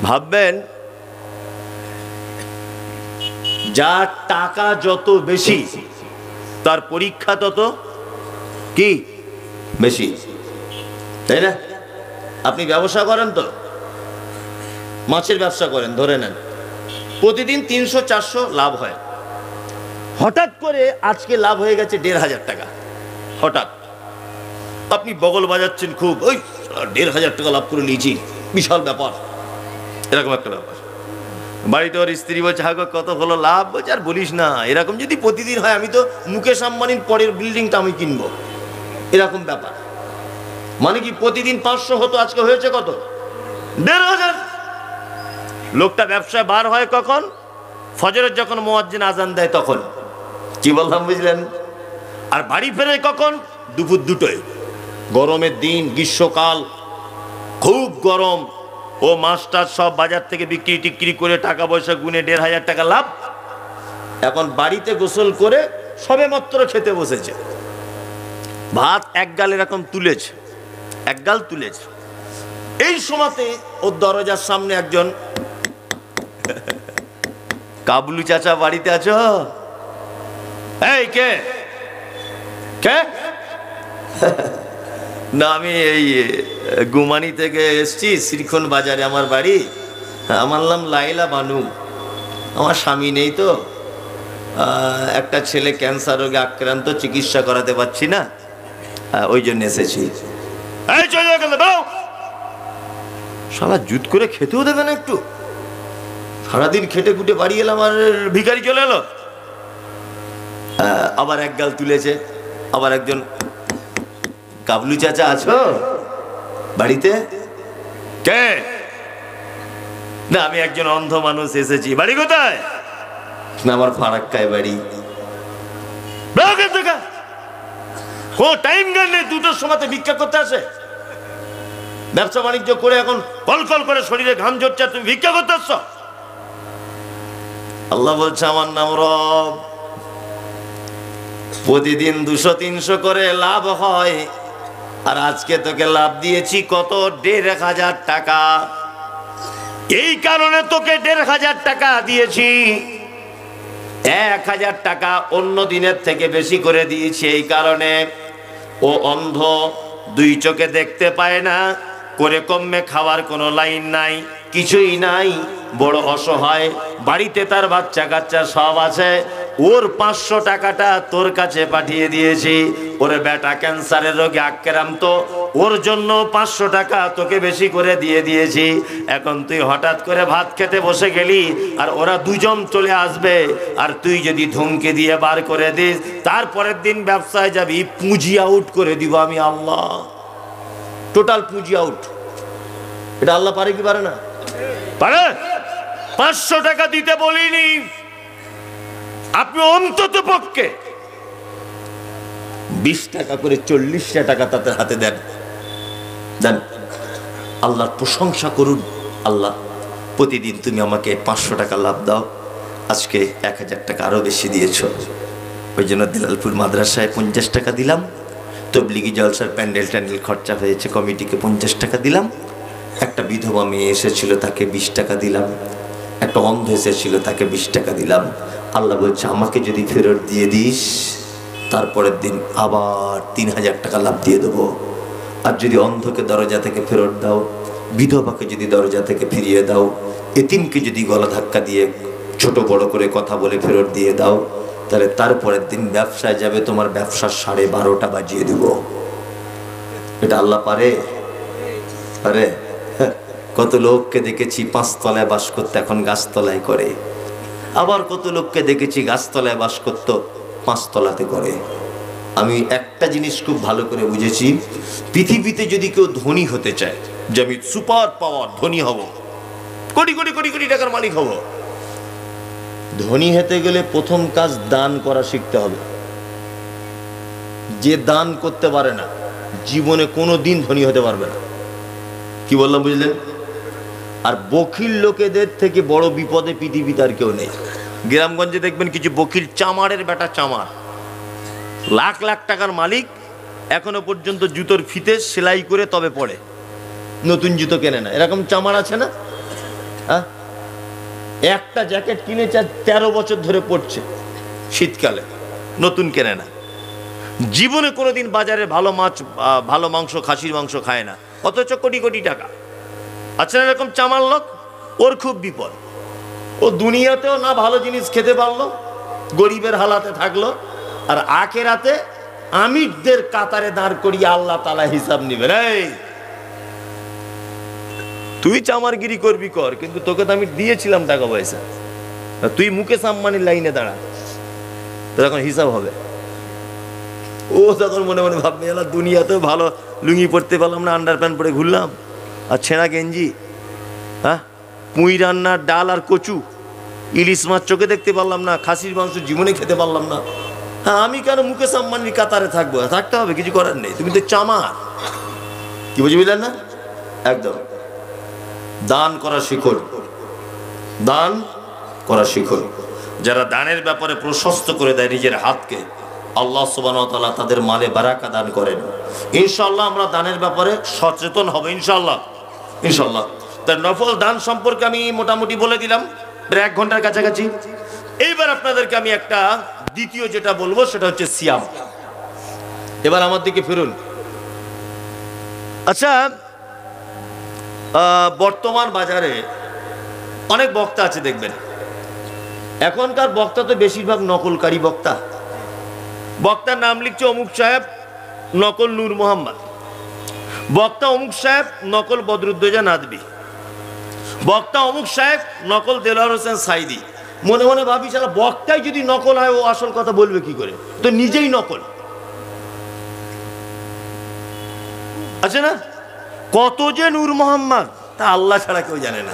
ভাববেন যার টাকা যত বেশি তার পরীক্ষা তত কি বেশি, তাই না? আপনি ব্যবসা করেন তো, মাছের ব্যবসা করেন, ধরে নেন প্রতিদিন 300-400 লাভ হয়। হঠাৎ করে আজকে লাভ হয়ে গেছে 1500 টাকা। হঠাৎ আপনি বগল বাজাচ্ছেন খুব, ওই 1500 টাকা লাভ করে নিয়েছি, বিশাল ব্যাপার, এরকম একটা ব্যাপার। বাড়িতে ওর স্ত্রী বলছে, হাগো কত হলো লাভ? বলছে আর বলিস না, এরকম যদি প্রতিদিন হয় আমি তো মুকেশ আম্বানির পরের বিল্ডিংটা আমি কিনবো, এরকম ব্যাপার। মানে কি প্রতিদিন 500 হতো, আজকে হয়েছে কত? 1500। লোকটা ব্যবসায় বার হয় কখন? ফজরের যখন মুয়াজ্জিন আজান দেয় তখন। কি বললাম বুঝলেন? আর বাড়ি ফেরে কখন? দুপুর 2টোয়। গরমের দিন, গ্রীষ্মকাল, খুব গরম। ও মাছটা সব বাজার থেকে বিক্রি টিক্রি করে টাকা পয়সা গুনে 1500 টাকা লাভ। এখন বাড়িতে গোসল করে সবে মাত্র খেতে বসেছে, ভাত এক গাল এরকম তুলেছে, এক গাল তুলেছে। এই সময়তে ওর দরজার সামনে একজন, কাবলু চাচা বাড়িতে আছো? এই কে কে? না আমি এই গুমানি থেকে এসছি, শ্রীক্ষণ বাজারে আমার বাড়ি। আমার নাম লাইলা বানু, আমার স্বামী নেই তো, একটা ছেলে ক্যান্সার রোগে আক্রান্ত, চিকিৎসা করাতে পারছি না, ওই জন্য এসেছি। শালা জুত করে খেতেও দেবে না একটু? সারাদিন খেটে খুটে বাড়ি এলাম আর ভিখারি চলে এলো। আবার এক গাল তুলেছে। আবার একজন, কাবলু চাচা আছো বাড়িতে? কে? না আমি একজন অন্ধ মানুষ এসেছি। বাড়ি কোথায়? না আমার ফারাক্কায় বাড়ি। ও টাইম গান নেই, 2টোর সময় ভিক্ষা করতে আসে। ব্যবসা বাণিজ্য করে এখন কলকল করে শরীরে ঘাম ঝরছে, তুমি ভিক্ষা করতে আসছো? আল্লাহ বলছে আমার নাম রব। প্রতিদিন 200-300 করে লাভ হয়, আর আজকে তোকে লাভ দিয়েছি কত? 1500 টাকা। এই কারণে তোকে 1500 টাকা দিয়েছি, 1000 টাকা অন্য দিনের থেকে বেশি করে দিয়েছি। এই কারণে ও অন্ধ, 2 চোখে দেখতে পায় না, করে কমে খাওয়ার কোনো লাইন নাই, কিছুই নাই, বড় অসহায়, বাড়িতে তার বাচ্চা কাচ্চা সব আছে। ওর 500 টাকাটা তোর কাছে পাঠিয়ে দিয়েছি। ওর বেটা ক্যান্সারের রোগে আক্রান্ত, ওর জন্য 500 টাকা তোকে বেশি করে দিয়ে দিয়েছি। এখন তুই হঠাৎ করে ভাত খেতে বসে গেলি, আর ওরা 2জন চলে আসবে, আর তুই যদি ধমকে দিয়ে বার করে দিস, তারপরের দিন ব্যবসায় যাবি, পুঁজি আউট করে দিব আমি আল্লাহ, টোটাল পুঁজি আউট। এটা আল্লাহ পারে কি পারে না? পারে। 500 টাকা দিতে বলিনি, আপনি অন্তত পক্ষে 20 টাকা করে 40টা টাকা তাদের হাতে দেন, দেন। আল্লাহর প্রশংসা করুন, আল্লাহ প্রতিদিন তুমি আমাকে 500 টাকা লাভ দাও, আজকে 1000 টাকা আরো বেশি দিয়েছ। ওই জন্য দিলালপুর মাদ্রাসায় 50 টাকা দিলাম, তবলিগি জলসার প্যান্ডেল ট্যান্ডেল খরচা হয়েছে, কমিটিকে 50 টাকা দিলাম, একটা বিধবা মেয়ে এসেছিল তাকে 20 টাকা দিলাম, একটা অন্ধ এসেছিল তাকে 20 টাকা দিলাম। আল্লাহ বলছে আমাকে যদি ফেরত দিয়ে দিস, তারপরের দিন আবার 3000 টাকা লাভ দিয়ে দেবো। আর যদি অন্ধকে দরজা থেকে ফেরত দাও, বিধবাকে যদি দরজা থেকে ফিরিয়ে দাও, এতিমকে যদি গলা ধাক্কা দিয়ে ছোট বড় করে কথা বলে ফেরত দিয়ে দাও, তাহলে তারপরের দিন ব্যবসায় যাবে, তোমার ব্যবসার 12:30 বাজিয়ে দেব। এটা আল্লাহ পারে? পারে। কত লোককে দেখেছি 5 তলায় বাস করতে, এখন গাছতলায় করে। আবার কত লোককে দেখেছি গাছতলায় বাস করতো, 5 তলাতে করে। আমি একটা জিনিস খুব ভালো করে বুঝেছি, পৃথিবীতে যদি কেউ ধনী হতে চায়, যে আমি সুপার পাওয়ার ধনী হব, কোটি কোটি কোটি কোটি টাকার মালিক হব, ধনী হতে গেলে প্রথম কাজ দান করা শিখতে হবে। যে দান করতে পারে না, জীবনে কোনো দিন ধনী হতে পারবে না। কি বললাম বুঝলেন? আর বখিল লোকেদের থেকে বড় বিপদে পৃথিবীতে আর কেউ নেই। গ্রামগঞ্জে দেখবেন কিছু বখিল, চামারের বেটা চামার, লাখ লাখ টাকার মালিক, এখনো পর্যন্ত জুতোর ফিতে সেলাই করে তবে পড়ে, নতুন জুতো কেনে না। এরকম চামার আছে না? হ্যাঁ, একটা জ্যাকেট কিনেছে 13 বছর ধরে পড়ছে, শীতকালে নতুন কেনে না। জীবনে কোনোদিন বাজারে ভালো মাছ, ভালো মাংস, খাসির মাংস খায় না, অথচ কোটি কোটি টাকা। আচ্ছা, এরকম চামার লোক, ওর খুব বিপদ। ও দুনিয়াতেও না ভালো জিনিস খেতে পারলো, গরিবের হালাতে থাকলো, আর আখেরাতে আমিরদের কাতারে দাঁড় করিয়ে আল্লাহ তাআলা হিসাব নিবেন। এই তুই চামারগিরি করবি কর, কিন্তু তোকে তো আমি দিয়েছিলাম টাকা পয়সা, তুই মুকেশ আম্বানির লাইনে দাঁড়া, তখন হিসাব হবে। ও তখন মনে মনে ভাববে, আল্লাহ দুনিয়াতেও ভালো লুঙ্গি পরতে পারলাম না, আন্ডার প্যান্ট পরে ঘুরলাম, আর ছেঁড়া গেঞ্জি, হ্যাঁ, পুঁই রান্নার ডাল আর কচু, ইলিশ মাছ চোখে দেখতে পারলাম না, খাসির মাংস জীবনে খেতে পারলাম না। হ্যাঁ, আমি কেন মুকেশ আম্বানির কাতারে থাকবো? থাকতে হবে, কিছু করার নেই, তুমি তো চামার। কি বুঝলেন না? একদম। দান করা শিখুন, দান করা শিখুন। যারা দানের ব্যাপারে প্রশস্ত করে দেয় নিজের হাতকে, আল্লাহ সুবহানাহু ওয়া তাআলা তাদের মালে বারাকা দান করেন। ইনশাআল্লাহ আমরা দানের ব্যাপারে সচেতন হব, ইনশাআল্লাহ, ইনশাআল্লাহ। তার নফল দান সম্পর্কে আমি মোটামুটি বলে দিলাম, প্রায় 1 ঘন্টার কাছাকাছি। এইবার আপনাদেরকে আমি একটা দ্বিতীয় যেটা বলবো সেটা হচ্ছে সিয়াম। এবার আমার দিকে ফিরুন। আচ্ছা, বর্তমান বাজারে অনেক বক্তা আছে দেখবেন, এখনকার বক্তা তো বেশিরভাগ নকলকারী বক্তা। বক্তার নাম লিখছে অমুক সাহেব, নকল নূর মোহাম্মদ, বক্তা অমুক সাহেব নকল বদরুদ্দোজা নাদবি, বক্তা অমুক সাহেব নকল দেলোয়ার হোসেন সাইদি। মনে মনে ভাবি, শালা বক্তাই যদি নকল হয়, ও আসল কথা বলবে কি করে? তো নিজেই নকল। আছে না? কত যে নূর মোহাম্মদ তা আল্লাহ ছাড়া কেউ জানে না,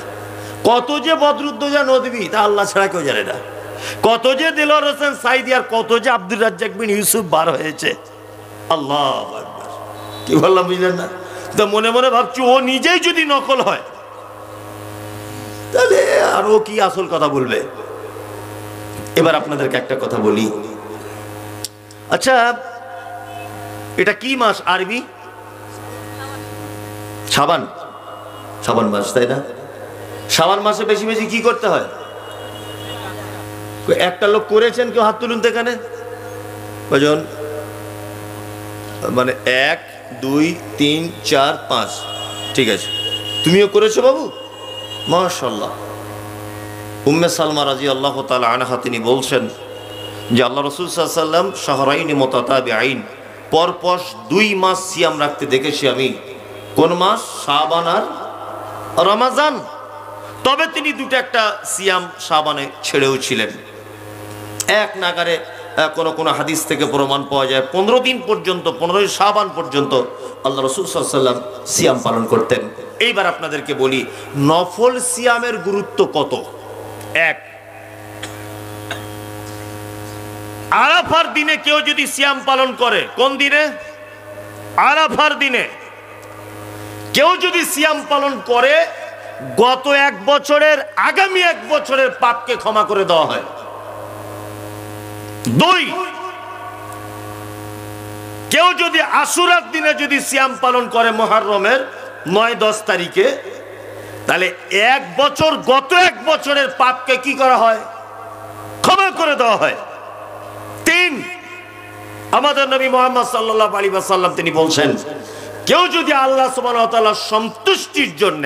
কত যে বদরুদ্দোজা নদবী তা আল্লাহ ছাড়া কেউ জানে না, কত যে দেলোয়ার হোসেন সাইদি আর কত যে আব্দুর রাজ্জাক বিন ইউসুফ বার হয়েছে। আল্লাহু আকবার। কি বললাম বুঝলেন না? তো মনে মনে ভাবছি, ও নিজেই যদি নকল হয়, তাহলে আর ও কি আসল কথা বলবে? এবার আপনাদেরকে একটা কথা বলি। আচ্ছা, এটা কি মাস আরবি? শাবান, শাবান মাস, তাই না? শাবান মাসে বেশি বেশি কি করতে হয়? একটা লোক করেছেন, কেউ হাত তুলুন তো এখানে। কজন? মানে 1 2 3 4 5, ঠিক আছে। তুমিও করেছো বাবু, মাশাআল্লাহ। উম্মে সালমা রাদিয়াল্লাহু তাআলা আনহা তিনি বলছেন যে আল্লাহ রাসূল সাল্লাল্লাহু আলাইহি ওয়াসাল্লাম শাহরাইন মুতাতাবিআইন, পরপর 2 মাস সিয়াম রাখতে দেখেছি আমি। কোন মাস? শাবান আর রমাজান। তবে তিনি দুটো একটা সিয়াম শাবানে ছেড়েও ছিলেন। এক নাগারে কোন কোন হাদিস থেকে প্রমাণ পাওয়া যায় 15 দিন পর্যন্ত, 15ই শাবান পর্যন্ত আল্লাহ রাসূল সাল্লাল্লাহু আলাইহি ওয়াসাল্লাম সিয়াম পালন করতেন। এইবার আপনাদেরকে বলি, নফল সিয়ামের গুরুত্ব কত। এক, আরাফার দিনে কেউ যদি সিয়াম পালন করে, কোন দিনে? আরাফার দিনে কেউ যদি সিয়াম পালন করে, গত 1 বছরের, আগামী 1 বছরের পাপকে ক্ষমা করে দেওয়া হয়। 2, কেউ যদি আশুরার দিনে যদি সিয়াম পালন করে মুহররমের 9-10 তারিখে, তাহলে 1 বছর, গত 1 বছরের পাপকে কি করা হয়? ক্ষমা করে দেওয়া হয়। 3, আমাদের নবী মুহাম্মদ সাল্লাল্লাহু আলাইহি ওয়াসাল্লাম তিনি বলছেন, কেউ যদি আল্লাহ সুবহানাহু ওয়া তাআলার সন্তুষ্টির জন্য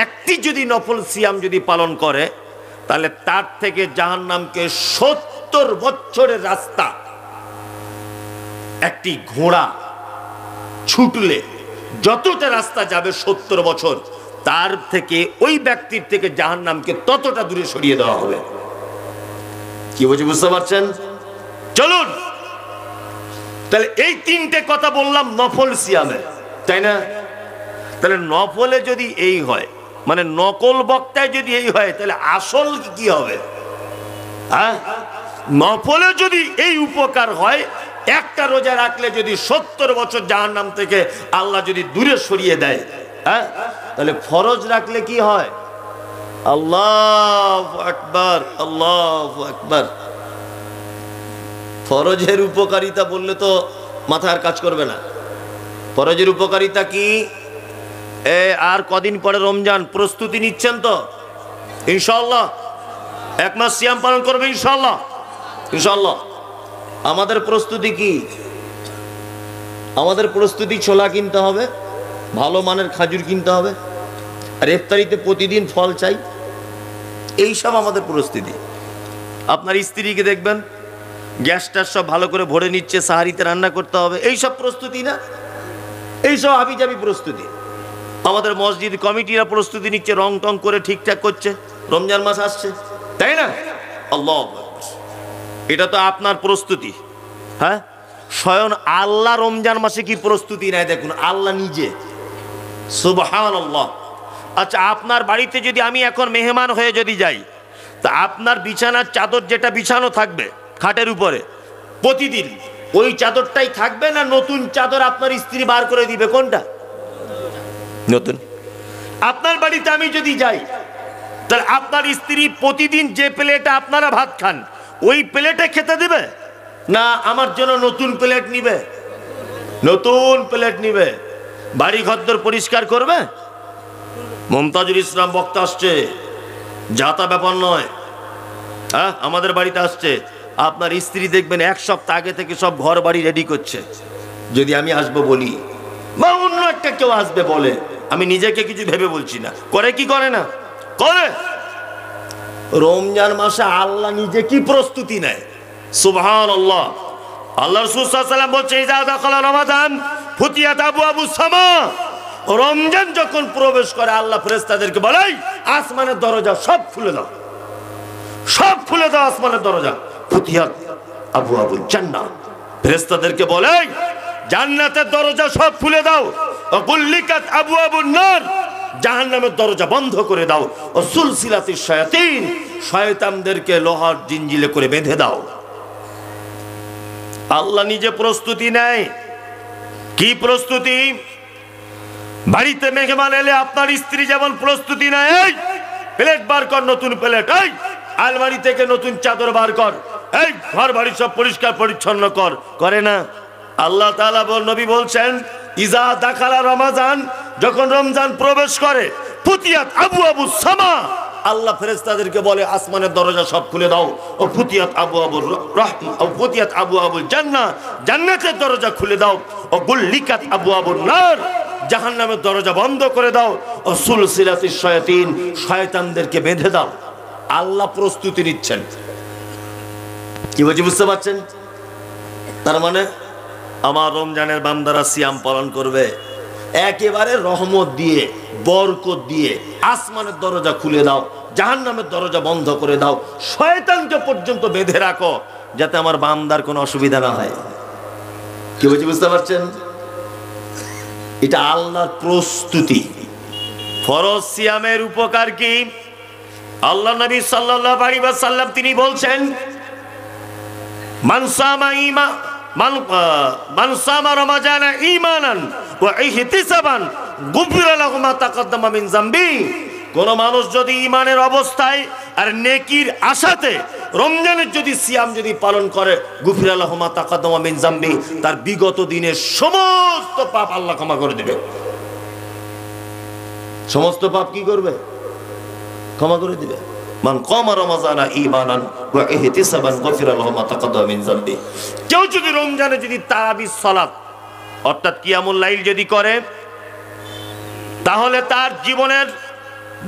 একটি যদি নফল সিয়াম যদি পালন করে, তাহলে তার থেকে জাহান্নামকে 70 বছরের রাস্তা একটি ঘোড়া ছুটলে যতটা রাস্তা যাবে 70 বছর, তার থেকে ওই ব্যক্তির থেকে জাহান্নামকে ততটা দূরে সরিয়ে দেওয়া হবে। কি বুঝতে পারছেন? চলুন, তাহলে এই 3টে কথা বললাম নফল সিয়ামে, তাই না? তাহলে নফলে যদি এই হয়, মানে নকল বক্তায় যদি এই হয়, তাহলে আসল কি হবে? হ্যাঁ, নফলে যদি এই উপকার হয়, একটা রোজা রাখলে যদি 70 বছর জাহান্নাম থেকে আল্লাহ যদি দূরে সরিয়ে দেয়, হ্যাঁ, তাহলে ফরজ রাখলে কি হয়? আল্লাহু আকবার, আল্লাহু আকবার। ফরজের উপকারিতা বললে তো মাথা আর কাজ করবে না। ফরজের উপকারিতা কি? আর কদিন পরে রমজান, প্রস্তুতি নিচ্ছেন তো? ইনশাআল্লাহ 1 মাস সিয়াম পালন করবে ইনশাআল্লাহ। ইনশাআল্লাহ। আমাদের প্রস্তুতি কি? আমাদের প্রস্তুতি ছোলা কিনতে হবে, ভালো মানের খাজুর কিনতে হবে, আর ইফতারিতে প্রতিদিন ফল চাই, এইসব আমাদের প্রস্তুতি। আপনার স্ত্রীকে দেখবেন গ্যাসটা সব ভালো করে ভরে নিচ্ছে, সাহারিতে রান্না করতে হবে, এইসব প্রস্তুতি না, এইসব হাবিজাবি প্রস্তুতি। আমাদের মসজিদ কমিটিরা প্রস্তুতি নিচ্ছে, রং টং করে ঠিকঠাক করছে, রমজান মাস আসছে, তাই না? আল্লাহ, এটা তো আপনার প্রস্তুতি। হ্যাঁ, স্বয়ং আল্লাহ রমজান মাসে কি প্রস্তুতি নেয় দেখুন, আল্লাহ নিজে, সুবহানাল্লাহ। আচ্ছা, আপনার বাড়িতে যদি আমি এখন মেহমান হয়ে যদি যাই, তা আপনার বিছানার চাদর যেটা বিছানো থাকবে খাটের উপরে প্রতিদিন, ওই চাদরটাই থাকবে না নতুন চাদর আপনার স্ত্রী বার করে দিবে? কোনটা নতুন? আপনার বাড়িতে আমি যদি যাই, তাহলে আপনার স্ত্রী প্রতিদিন যে প্লেটে আপনারা ভাত খান ওই প্লেটে খেতে দিবে না আমার জন্য নতুন প্লেট নিবে? নতুন প্লেট নিবে। বাড়ি ঘরদোর পরিষ্কার করবে। মমতাজুল ইসলাম বক্তা আসছে, যাতা ব্যাপার নয়। হ্যাঁ, আমাদের বাড়িতে আসছে, আপনার স্ত্রী দেখবেন 1 সপ্তাহ আগে থেকে সব ঘর বাড়ি রেডি করছে। যদি আমি আসবো বলি বা অন্য একটা কেউ আসবে বলে, আমি নিজেকে কিছু ভেবে বলছি না, করে কি করে না? করে। রমজান মাসে আল্লাহ নিজে কি প্রস্তুতি নেয়, সুবহানাল্লাহ। আল্লাহ রাসূল সাল্লাল্লাহু আলাইহি ওয়াসাল্লাম বলছে, ইযা দাখালা রমাদান ফুতিয়াত আবওয়াবুস সামা। রমজান যখন প্রবেশ করে আল্লাহ ফেরেশতাদেরকে বলে, আসমানের দরজা সব খুলে দাও, সব খুলে দাও আসমানের দরজা। ফুতিয়াত আবওয়াবুল জান্নাহ, ফেরেশতাদেরকে বলে জান্নাতের দরজা সব খুলে দাও। ওয়া গুল্লিকাত আবওয়াবুন নার, জাহান্নামের দরজা বন্ধ করে দাও। ও সুলসিলাতিশ শায়াতিন, শয়তানদেরকে লোহার জিঞ্জিলে করে বেঁধে দাও। আল্লাহ নিজে প্রস্তুতি নেয়। কি প্রস্তুতি? বাড়িতে মেহমান এলে আপনার স্ত্রী যেমন প্রস্তুতি নেয়, এই প্লেট বার কর, নতুন প্লেট, এই আলমারি থেকে নতুন চাদর বার কর, এই ঘর বাড়ি সব পরিষ্কার পরিচ্ছন্ন কর, করে না? আল্লাহ তাআলা নবী বলছেন, ইজা দাখালা রমাজান, যখন রমজান প্রবেশ করে, ফুতিয়াত আবওয়াবুস সামা, আল্লাহ ফেরেশতাদেরকে বলে আসমানের দরজা সব খুলে দাও। ও ফুতিয়াত আবওয়াবুর রাহমা, ও ফুতিয়াত আবওয়াবুল জান্নাহ, জান্নাতের দরজা খুলে দাও। ও গুল্লিকাত আবওয়াবুন নার, জাহান্নামের দরজা বন্ধ করে দাও। ও সুলসিলাতিশ শায়াতিন, শয়তানদেরকে বেঁধে দাও। আল্লাহ প্রস্তুতি নিচ্ছেন। কি বলছি বুঝতে পারছেন? তার মানে আমার রমজানের বান্দারা সিয়াম পালন করবে, একেবারে রহমত দিয়ে, বরকত দিয়ে আসমানের দরজা খুলে দাও, জাহান্নামের দরজা বন্ধ করে দাও, শয়তানকে পর্যন্ত বেঁধে রাখো, যাতে আমার বান্দার কোনো অসুবিধা না হয়। কি বলছি বুঝতে পারছেন? এটা আল্লাহর প্রস্তুতি। ফরজ সিয়ামের উপকার কি? আল্লাহ নবী সাল্লাল্লাহু আলাইহি ওয়াসাল্লাম তিনি বলছেন, মান সামা রমাজানা ঈমানান ওয়া ইহতিসাবান গুফিরা লাহু মা তাকাদ্দামা মিন যামবি। কোন মানুষ যদি ঈমানের অবস্থায় আর নেকির আশাতে রমজানের যদি সিয়াম যদি পালন করে, গুফিরা লাহু মা তাকাদ্দামা মিন যামবি, তার বিগত দিনের সমস্ত পাপ আল্লাহ ক্ষমা করে দিবে। সমস্ত পাপ কি করবে? ক্ষমা করে দিবে। মান কামা রমাজানা ঈমানান ওয়া ইহতিসাবান গুফিরা লাহু মা তাকাদ্দামা মিন যামবি। কেউ যদি রমজানে যদি তারাবির সালাত অর্থাৎ কিয়ামুল লাইল যদি করে, তাহলে তার জীবনের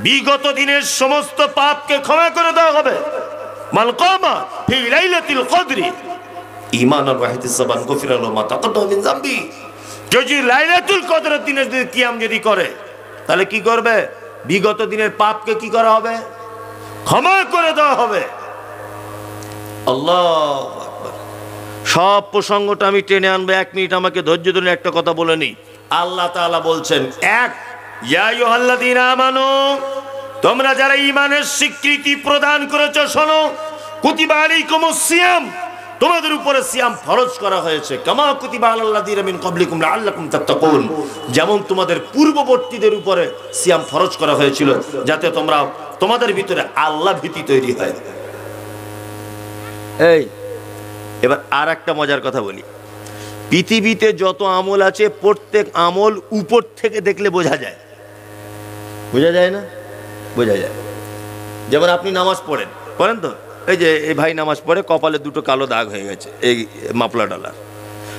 বিগত দিনের সমস্ত পাপকে ক্ষমা করে দেওয়া হবে। মান কামা ফি লাইলাতিল কদরি ঈমানান ওয়া ইহতিসাবান গুফিরা লাহু মা তাকাদ্দামা মিন যামবি। কেউ যদি লাইলাতুল কদরের দিনে যদি কিয়াম যদি করে, তাহলে কি করবে? বিগত দিনের পাপকে কি করা হবে? ক্ষমা করে দেওয়া হবে। আল্লাহু আকবার। সব প্রসঙ্গটা আমি টেনে আনবো, 1 মিনিট আমাকে ধৈর্য ধরে একটা কথা বলে নি। আল্লাহ তাআলা বলছেন, এক, ইয়া আইয়ুহাল্লাযীনা আমানু, তোমরা যারা ঈমানের স্বীকৃতি প্রদান করেছো শোনো, কুতিবা আলাইকুমুস সিয়াম, তোমাদের উপরে সিয়াম ফরজ করা হয়েছে, কামা কুতিবা আলাল্লাযীনা মিন ক্বাবলিকুম লাআল্লাকুম তাত্তাকুন, যেমন তোমাদের পূর্ববর্তীদের উপরে সিয়াম ফরজ করা হয়েছিল, যাতে তোমরা তোমাদের ভিতরে আল্লাহ ভীতি তৈরি হয়। এই এবার আর একটা মজার কথা বলি। পৃথিবীতে যত আমল আছে, প্রত্যেক আমল উপর থেকে দেখলে বোঝা যায়। বোঝা যায় না? বোঝা যায়। যেমন আপনি নামাজ পড়েন, পড়েন তো, এই যে এই ভাই নামাজ পড়ে কপালে দুটো কালো দাগ হয়ে গেছে এই মাপলা ডালার,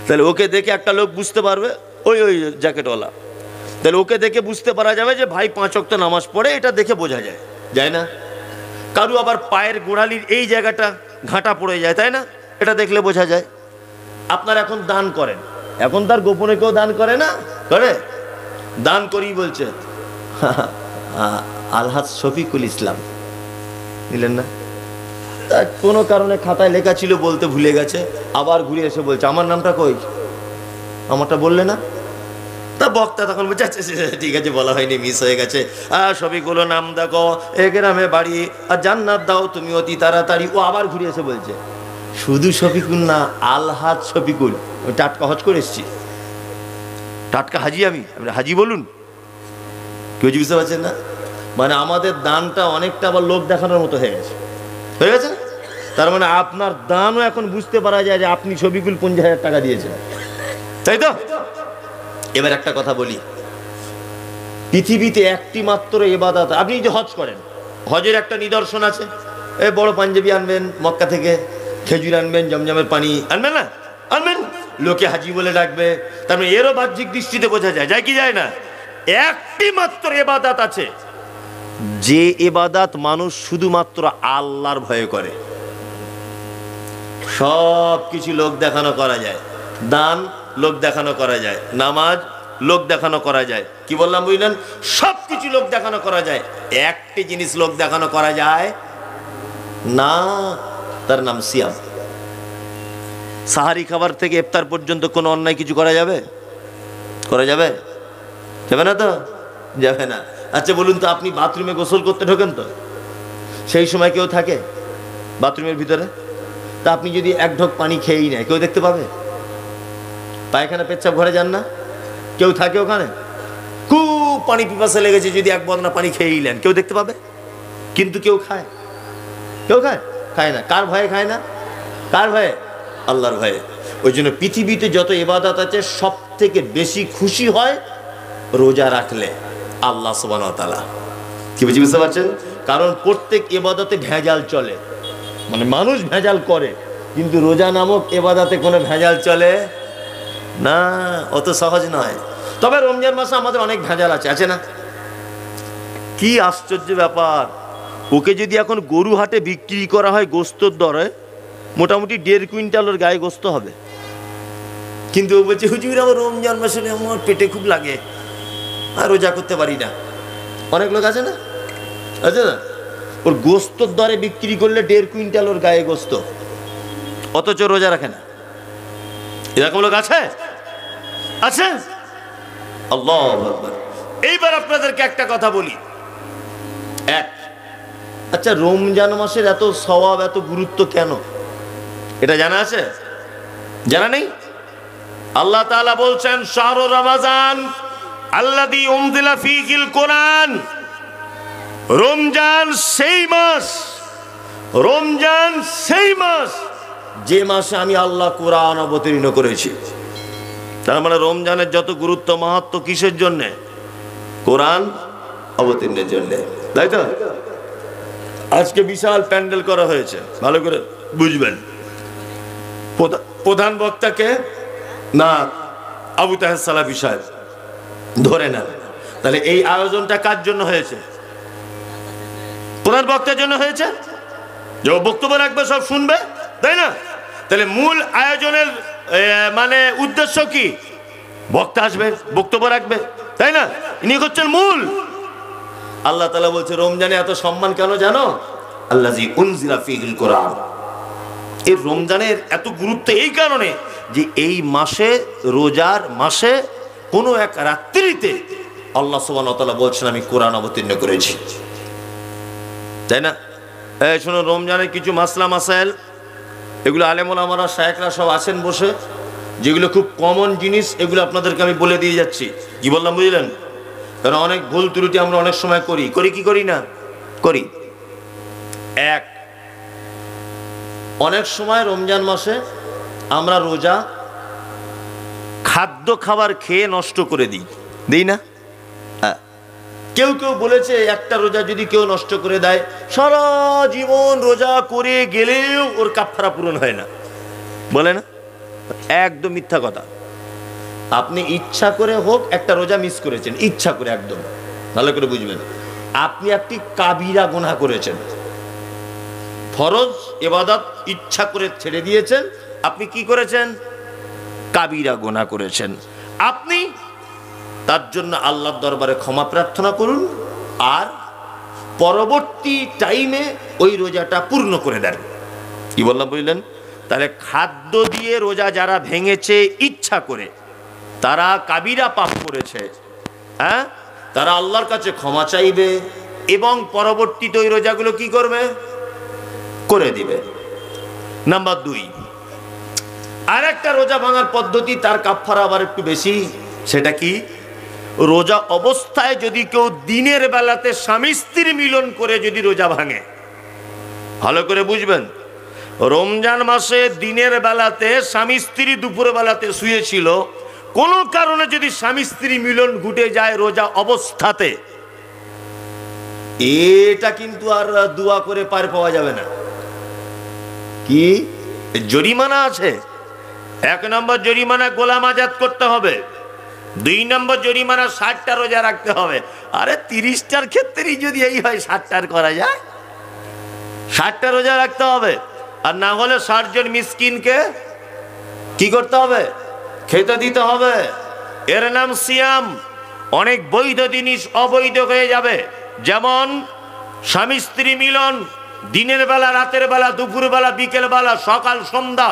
তাহলে ওকে দেখে একটা লোক বুঝতে পারবে, ওই জ্যাকেটওয়ালা, তাহলে ওকে দেখে বুঝতে পারা যাবে যে ভাই 5 ওয়াক্ত নামাজ পড়ে, এটা দেখে বোঝা যায়, যায় না? কারু আবার পায়ের গোড়ালির এই জায়গাটা ঘাঁটা পড়ে যায়, তাই না? এটা দেখলে বোঝা যায়। আপনার এখন দান করেন, এখন তার গোপনে কেউ দান করে না, করে? দান করি বলছে আলহাজ শফিকুল ইসলাম, নিলেন না? কোনো কারণে খাতায় লেখা ছিল, বলতে ভুলে গেছে, আবার ঘুরে এসে বলছে আমার নামটা কই, আমারটা বললে না? তা বক্তা তখন বলছে আচ্ছা ঠিক আছে, বলা হয়নি, মিস হয়ে গেছে। সবিগুলো নাম দেখো, এ গ্রামে বাড়ি, আর জান্নাত দাও তুমি অতি তাড়াতাড়ি। ও আবার ঘুরে এসে বলছে শুধু শফিকুল না, আলহাজ শফিকুল। আমি টাটকা হজ করে এসছি, টাটকা হাজি, আমি হাজি বলুন, কেউ বুঝতে পারছেন না? মানে আমাদের দানটা অনেকটা আবার লোক দেখানোর মতো হয়ে গেছে, হয়ে গেছে না? তার মানে আপনার দানও এখন বুঝতে পারা যায় যে আপনি শফিকুল 50,000 টাকা দিয়েছেন, তাই তো? এবার একটা কথা বলি, পৃথিবীতে একটি মাত্র ইবাদত, আপনি যে হজ করেন, হজের একটা নিদর্শন আছে, এই বড় পাঞ্জাবি আনবেন মক্কা থেকে, খেজুর আনবেন, জমজমের পানি আনবেন না, আনবেন, লোকে হাজি বলে ডাকবে, তার মানে এরও বাহ্যিক দৃষ্টিতে বোঝা যায়, যায় কি যায় না? একটি মাত্র ইবাদত আছে, যে ইবাদত মানুষ শুধুমাত্র আল্লাহর ভয়ে করে। সব কিছু লোক দেখানো করা যায়, দান লোক দেখানো করা যায়, নামাজ লোক দেখানো করা যায়, কি বললাম বুঝলেন? সব কিছু লোক দেখানো করা যায়, একটি জিনিস লোক দেখানো করা যায় না, তার নাম সিয়াম। সাহারি খাবার থেকে ইফতার পর্যন্ত কোনো অন্যায় কিছু করা যাবে? করা যাবে? যাবে না তো? যাবে না। আচ্ছা বলুন তো, আপনি বাথরুমে গোসল করতে ঢোকেন তো, সেই সময় কেউ থাকে বাথরুমের ভিতরে? তা আপনি যদি এক ঢোক পানি খেয়েই নেয়, কেউ দেখতে পাবে? পায়খানা পেচ্ছাপ ঘরে যান না, কেউ থাকে ওখানে? খুব পানি পিপাসা লেগেছে, যদি এক বদনা পানি খেয়েই নেন, কেউ দেখতে পাবে? কিন্তু কেউ খায়? কেউ খায়? খায় না। কার ভয়ে খায় না? কার ভয়ে? আল্লাহর ভয়ে। ওই জন্য পৃথিবীতে যত ইবাদত আছে, সব থেকে বেশি খুশি হয় রোজা রাখলে আল্লাহ সুবহানাহু ওয়া তাআলা। কি বুঝতে পারছেন? কারণ প্রত্যেক ইবাদতে ভেজাল চলে, মানে মানুষ ভেজাল করে, কিন্তু রোজা নামক ইবাদতে কোনো ভেজাল চলে না, অত সহজ নয়। তবে রমজান মাসে আমাদের অনেক ভেজাল আছে, আছে না? কি আশ্চর্য ব্যাপার, ওকে যদি এখন গরু হাটে বিক্রি করা হয় গোস্তর দরে, মোটামুটি 1.5 কুইন্টালের গায়ে গোস্ত হবে, কিন্তু ও বলছে হুজুর আমার রমজান মাসে আমার পেটে খুব লাগে, আর রোজা করতে পারি না। অনেক লোক আছে না, আছে না? ওর গোস্তর দরে বিক্রি করলে 1.5 কুইন্টাল ওর গায়ে গোস্ত, অথচ রোজা রাখে না। এরকম লোক আছে? আছে? আল্লাহু আকবার। এইবার আপনাদেরকে একটা কথা বলি, আচ্ছা রমজান মাসের এত সওয়াব, এত গুরুত্ব কেন, এটা জানা আছে? জানা নেই? আল্লাহ তাআলা বলছেন শাহরু রমাজান আল্লাযী উনজিলা ফীহিল কোরআন, রমজান সেই মাস, রমজান সেই মাস যে মাসে আমি আল্লাহ কোরআন অবতীর্ণ করেছি। তার মানে রমজানের যত গুরুত্ব মাহাত্ম্য কিসের জন্যে? কোরআন অবতীর্ণের জন্যে, তাই তো? আজকে বিশাল প্যান্ডেল করা হয়েছে, ভালো করে বুঝবেন। প্রধান বক্তাকে না আবু তাহের সালাফী সাহেব ধরে না, তাহলে এই আয়োজনটা কার জন্য হয়েছে? প্রধান বক্তার জন্য হয়েছে, যে বক্তব্য রাখবে, সব শুনবে, তাই না? তাহলে মূল আয়োজনের মানে উদ্দেশ্য কি? বক্তা আসবে, বক্তব্য রাখবে, তাই না? ইনি হচ্ছেন মূল। আল্লাহ তাআলা বলছে রমজানে এত সম্মান কেন জানো? আল্লাযী উনজিলা ফীহিল কোরআন। এই রমজানের এত গুরুত্ব এই কারণে যে এই মাসে, রোজার মাসে কোনো এক রাত্রিতে আল্লাহ সুবহানাহু ওয়া তাআলা বলছেন আমি কোরআন অবতীর্ণ করেছি, তাই না? এই শোনো, রমজানের কিছু মাসলা মাসাইল, এগুলো আলেম ওলামারা শায়েখরা সব আছেন বসে, যেগুলো খুব কমন জিনিস, এগুলো আপনাদেরকে আমি বলে দিয়ে যাচ্ছি। কি বললাম বুঝলেন? কারণ অনেক ভুল ত্রুটি আমরা অনেক সময় করি কি করি না? করি। অনেক সময় রমজান মাসে আমরা রোজা খাদ্য খাবার খেয়ে নষ্ট করে দিই না? কেউ কেউ বলেছে একটা রোজা যদি কেউ নষ্ট করে দেয়, সারা জীবন রোজা করে গেলেও ওর কাফারা পূরণ হয় না, বলে না? একদম মিথ্যা কথা। আপনি ইচ্ছা করে হোক একটা রোজা মিস করেছেন, ইচ্ছা করে, একদম ভালো করে বুঝবেন, আপনি একটি কাবিরা গুনাহ করেছেন। ফরজ ইবাদত ইচ্ছা করে ছেড়ে দিয়েছেন, আপনি কি করেছেন? কাবিরা গুনাহ করেছেন। আপনি তার জন্য আল্লাহর দরবারে ক্ষমা প্রার্থনা করুন, আর পরবর্তী টাইমে ওই রোজাটা পূর্ণ করে দেন। কি বললাম বুঝলেন? তাহলে খাদ্য দিয়ে রোজা যারা ভেঙেছে ইচ্ছা করে, তারা কাবিরা পাপ করেছে, হ্যাঁ, তারা আল্লাহর কাছে ক্ষমা চাইবে এবং পরবর্তীতে ওই রোজাগুলো কি করবে? করে দিবে। নাম্বার 2, আর একটা রোজা ভাঙার পদ্ধতি, তার কাফারা আবার একটু বেশি। সেটা কি? রোজা অবস্থায় যদি কেউ দিনের বেলাতে স্বামী স্ত্রী মিলন করে যদি রোজা ভাঙে, ভালো করে বুঝবেন, রমজান মাসে দিনের বেলাতে স্বামী স্ত্রী দুপুর বেলাতে শুয়েছিল, কোনো কারণে যদি স্বামী স্ত্রী মিলন ঘটে যায় রোজা অবস্থাতে, এটা কিন্তু আর দোয়া করে পার পাওয়া যাবে না। কি জরিমানা আছে? 1 নম্বর জরিমানা গোলাম আজাদ করতে হবে, 2 নম্বর জরিমানা 60টা রোজা রাখতে হবে। আরে 30টার ক্ষেত্রেই যদি এই হয় 60টার করা যায়, 60টা রোজা রাখতে হবে। আর না হলে 60 জন মিসকিনকে কি করতে হবে? খেতে দিতে হবে। এর নাম সিয়াম। অনেক বৈধ জিনিস অবৈধ হয়ে যাবে, যেমন স্বামী স্ত্রী মিলন দিনের বেলা, রাতের বেলা, দুপুর বেলা, বিকেল বেলা, সকাল, সন্ধ্যা,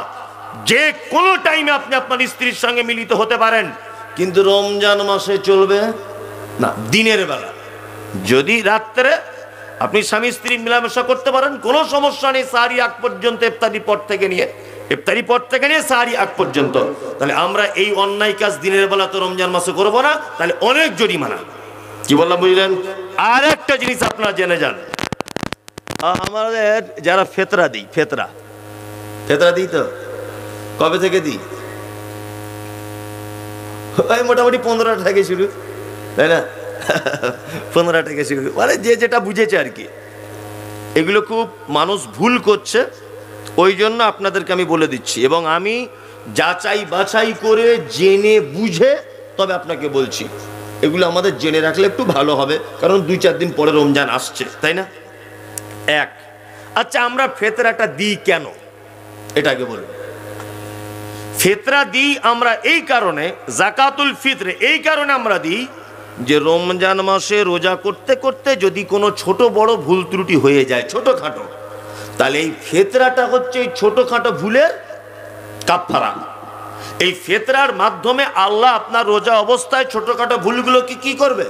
যে কোনো টাইমে আপনি আপনার স্ত্রীর সঙ্গে মিলিত হতে পারেন, কিন্তু রমজান মাসে চলবে না দিনের বেলা। যদি রাত্রে আপনি স্বামী স্ত্রী মিলামেশা করতে পারেন, কোনো সমস্যা নেই, সাহারি আগ পর্যন্ত, ইফতারি পর থেকে নিয়ে সাহারি আগ পর্যন্ত। তাহলে আমরা এই অন্যায় কাজ দিনের বেলা তো রমজান মাসে করবো না, তাহলে অনেক জরিমানা। কি বললাম বুঝলেন? আর একটা জিনিস আপনারা জেনে যান, আমাদের যারা ফেতরা দিই, ফেতরা দিই তো কবে থেকে দিই? ওই মোটামুটি 15 থেকে শুরু, তাই না? 15 থেকে শুরু, মানে যে যেটা বুঝেছে আর কি। এগুলো খুব মানুষ ভুল করছে, ওই জন্য আপনাদেরকে আমি বলে দিচ্ছি, এবং আমি যাচাই বাছাই করে জেনে বুঝে তবে আপনাকে বলছি। এগুলো আমাদের জেনে রাখলে একটু ভালো হবে, কারণ 2-4 দিন পরে রমজান আসছে, তাই না? আচ্ছা, আমরা ফেতরাটা দিই কেন? এটাকে বলুন। ফিতরা দিই আমরা এই কারণে, যাকাতুল ফিতরে এই কারণে আমরা দিই যে রমজান মাসে রোজা করতে করতে যদি কোনো ছোট বড় ভুল ত্রুটি হয়ে যায়, ছোটখাটো, তাহলে এই ফিতরাটা হচ্ছে এই ছোটখাটো ভুলের কাফারা। এই ফিতরার মাধ্যমে আল্লাহ আপনার রোজা অবস্থায় ছোটখাটো ভুলগুলোকে কি করবে?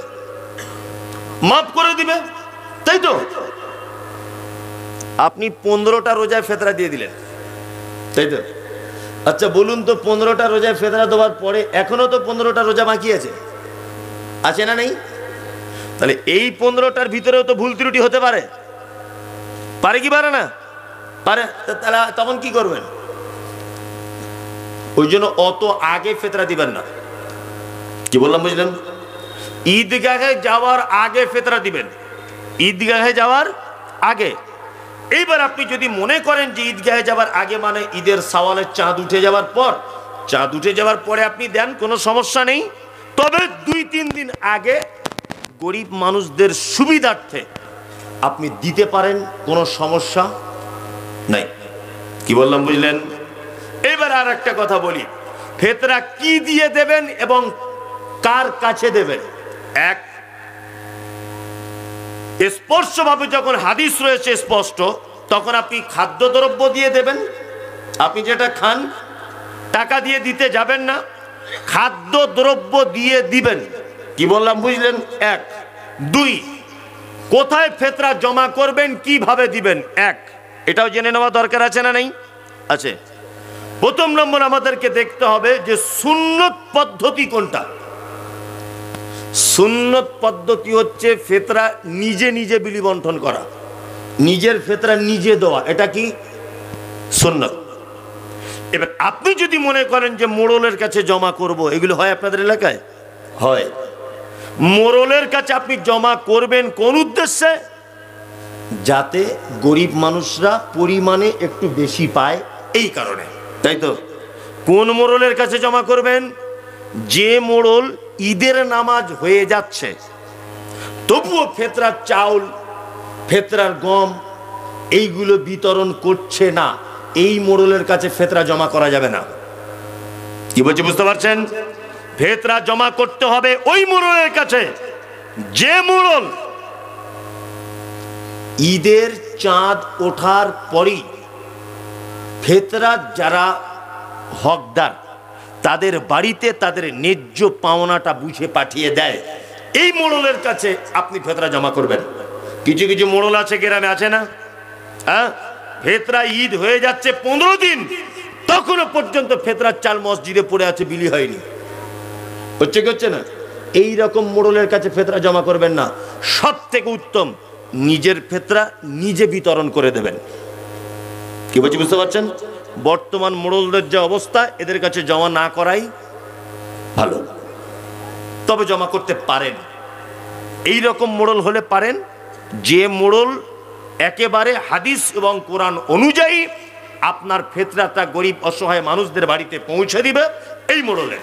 মাফ করে দিবে, তাই তো? আপনি 15টা রোজায় ফিতরা দিয়ে দিলেন, তাই তো? আচ্ছা বলুন তো, 15টা রোজায় ফিতরা দেওয়ার পরে এখনো তো 15টা রোজা বাকি আছে না নেই? তাহলে এই 15টার ভিতরেও তো ভুল ত্রুটি হতে পারে কি পারে না? পারে। তাহলে তখন কি করবেন? ওই জন্য অত আগে ফিতরা দিবেন না। কি বললাম বুঝলেন? ঈদগাহে যাওয়ার আগে ফিতরা দিবেন, ঈদগাহে যাওয়ার আগে। এইবার আপনি যদি মনে করেন যে ঈদগাহে যাওয়ার আগে মানে ঈদের সওয়ালের চাঁদ উঠে যাওয়ার পরে আপনি দেন, কোনো সমস্যা নেই। তবে 2-3 দিন আগে গরিব মানুষদের সুবিধার্থে আপনি দিতে পারেন, কোনো সমস্যা নাই। কি বললাম বুঝলেন? এবার আর একটা কথা বলি, ফিতরা কি দিয়ে দেবেন এবং কার কাছে দেবেন? স্পষ্টভাবে যখন হাদিস রয়েছে স্পষ্ট, তখন আপনি খাদ্যদ্রব্য দিয়ে দেবেন। আপনি যেটা খান টাকা দিয়ে দিতে যাবেন না, খাদ্যদ্রব্য দিয়ে দিবেন। কি বললাম বুঝলেন? 2, কোথায় ফিতরা জমা করবেন, কিভাবে দিবেন, এটাও জেনে নেওয়া দরকার আছে না নেই? আছে। প্রথম নম্বর আমাদেরকে দেখতে হবে যে সুন্নত পদ্ধতি কোনটা। সুন্নত পদ্ধতি হচ্ছে ফিতরা নিজে নিজে বিলি বন্টন করা, নিজের ফিতরা নিজে দেওয়া, এটা কি সুন্নত। এবার আপনি যদি মনে করেন যে মোড়লের কাছে জমা করব, এগুলো হয় আপনাদের এলাকায়? হয়। মোড়লের কাছে আপনি জমা করবেন কোন উদ্দেশ্যে? যাতে গরিব মানুষরা পরিমাণে একটু বেশি পায়, এই কারণে, তাই তো? কোন মোড়লের কাছে জমা করবেন? যে মোড়ল ঈদের নামাজ হয়ে যাচ্ছে তবুও ফেতরার চাউল, ফেতরার গম এইগুলো বিতরণ করছে না, এই মোড়লের কাছে ফেতরা জমা করা যাবে না। কি বলছি বুঝতে পারছেন? ফেতরা জমা করতে হবে ওই মোড়লের কাছে যে মোড়ল ঈদের চাঁদ ওঠার পরই ফেতরা যারা হকদার তাদের বাড়িতে তাদের ন্যায্য পাওনাটা বুঝে পাঠিয়ে দেয়, এই মোড়লের কাছে আপনি ফেতরা জমা করবেন। কিছু কিছু মোড়ল আছে গ্রামে, আছে না? হ্যাঁ, ফেতরা ঈদ হয়ে যাচ্ছে 15 দিন, তখনও পর্যন্ত ফেতরার চাল মসজিদে পড়ে আছে, বিলি হয়নি। হচ্ছে কি হচ্ছে না? এই রকম মোড়লের কাছে ফেতরা জমা করবেন না। সব থেকে উত্তম নিজের ফেতরা নিজে বিতরণ করে দেবেন। কি বলছি বুঝতে পারছেন? বর্তমান মোড়লদের যে অবস্থা, এদের কাছে জমা না করাই ভালো। তবে জমা করতে পারেন, এই রকম মোড়ল হলে পারেন যে মোড়ল একেবারে হাদিস এবং কোরআন অনুযায়ী আপনার ফেতরাটা গরিব অসহায় মানুষদের বাড়িতে পৌঁছে দিবে, এই মোড়লে